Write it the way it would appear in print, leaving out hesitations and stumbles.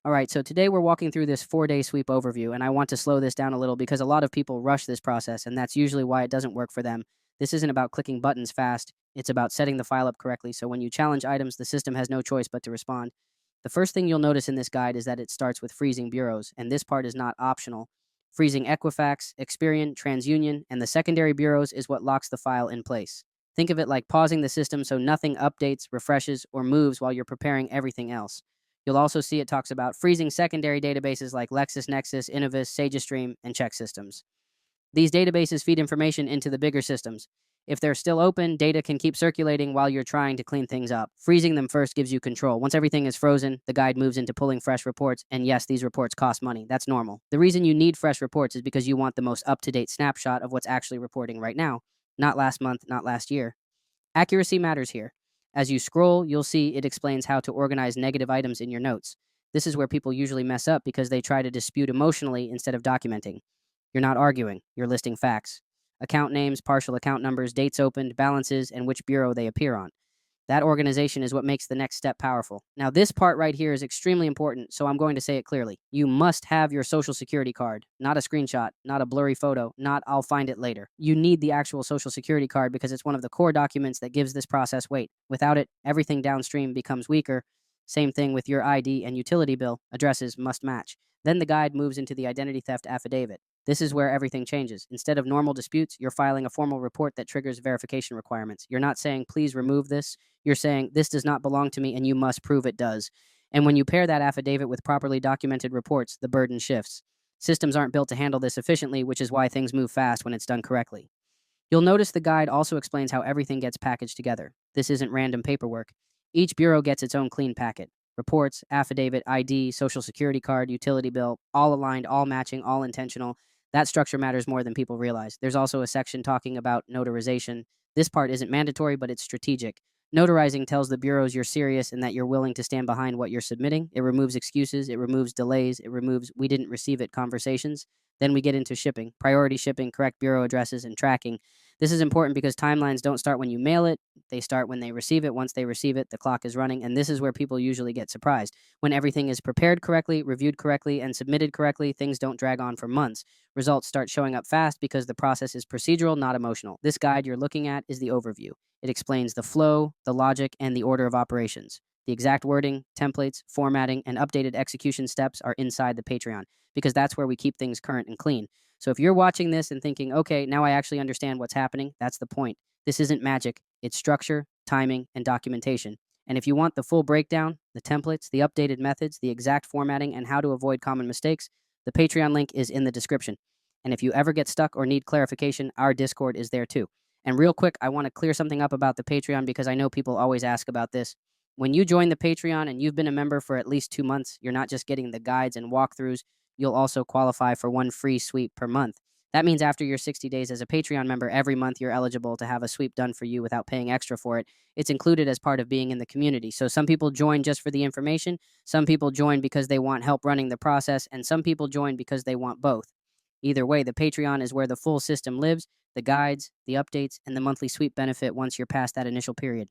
All right, so today we're walking through this 4-day sweep overview, and I want to slow this down a little because a lot of people rush this process, and that's usually why it doesn't work for them. This isn't about clicking buttons fast, it's about setting the file up correctly, so when you challenge items, the system has no choice but to respond. The first thing you'll notice in this guide is that it starts with freezing bureaus, and this part is not optional. Freezing Equifax, Experian, TransUnion, and the secondary bureaus is what locks the file in place. Think of it like pausing the system so nothing updates, refreshes, or moves while you're preparing everything else. You'll also see it talks about freezing secondary databases like LexisNexis, Innovis, SageStream, and ChexSystems. These databases feed information into the bigger systems. If they're still open, data can keep circulating while you're trying to clean things up. Freezing them first gives you control. Once everything is frozen, the guide moves into pulling fresh reports, and yes, these reports cost money. That's normal. The reason you need fresh reports is because you want the most up-to-date snapshot of what's actually reporting right now, not last month, not last year. Accuracy matters here. As you scroll, you'll see it explains how to organize negative items in your notes. This is where people usually mess up because they try to dispute emotionally instead of documenting. You're not arguing, you're listing facts. Account names, partial account numbers, dates opened, balances, and which bureau they appear on. That organization is what makes the next step powerful. Now, this part right here is extremely important, so I'm going to say it clearly. You must have your social security card, not a screenshot, not a blurry photo, not I'll find it later. You need the actual social security card because it's one of the core documents that gives this process weight. Without it, everything downstream becomes weaker. Same thing with your ID and utility bill. Addresses must match. Then the guide moves into the identity theft affidavit. This is where everything changes. Instead of normal disputes, you're filing a formal report that triggers verification requirements. You're not saying, please remove this. You're saying, this does not belong to me and you must prove it does. And when you pair that affidavit with properly documented reports, the burden shifts. Systems aren't built to handle this efficiently, which is why things move fast when it's done correctly. You'll notice the guide also explains how everything gets packaged together. This isn't random paperwork. Each bureau gets its own clean packet. Reports, affidavit, ID, social security card, utility bill, all aligned, all matching, all intentional. That structure matters more than people realize. There's also a section talking about notarization. This part isn't mandatory, but it's strategic. Notarizing tells the bureaus you're serious and that you're willing to stand behind what you're submitting. It removes excuses, it removes delays, it removes we didn't receive it conversations. Then we get into shipping, priority shipping, correct bureau addresses, and tracking. This is important because timelines don't start when you mail it, they start when they receive it. Once they receive it, the clock is running, and this is where people usually get surprised. When everything is prepared correctly, reviewed correctly, and submitted correctly, things don't drag on for months. Results start showing up fast because the process is procedural, not emotional. This guide you're looking at is the overview. It explains the flow, the logic, and the order of operations. The exact wording, templates, formatting, and updated execution steps are inside the Patreon because that's where we keep things current and clean. So if you're watching this and thinking, okay, now I actually understand what's happening, that's the point. This isn't magic, it's structure, timing, and documentation. And if you want the full breakdown, the templates, the updated methods, the exact formatting, and how to avoid common mistakes, the Patreon link is in the description. And if you ever get stuck or need clarification, our Discord is there too. And real quick, I want to clear something up about the Patreon because I know people always ask about this. When you join the Patreon and you've been a member for at least 2 months, you're not just getting the guides and walkthroughs, you'll also qualify for one free sweep per month. That means after your 60 days as a Patreon member, every month you're eligible to have a sweep done for you without paying extra for it. It's included as part of being in the community. So some people join just for the information, some people join because they want help running the process, and some people join because they want both. Either way, the Patreon is where the full system lives, the guides, the updates, and the monthly sweep benefit once you're past that initial period.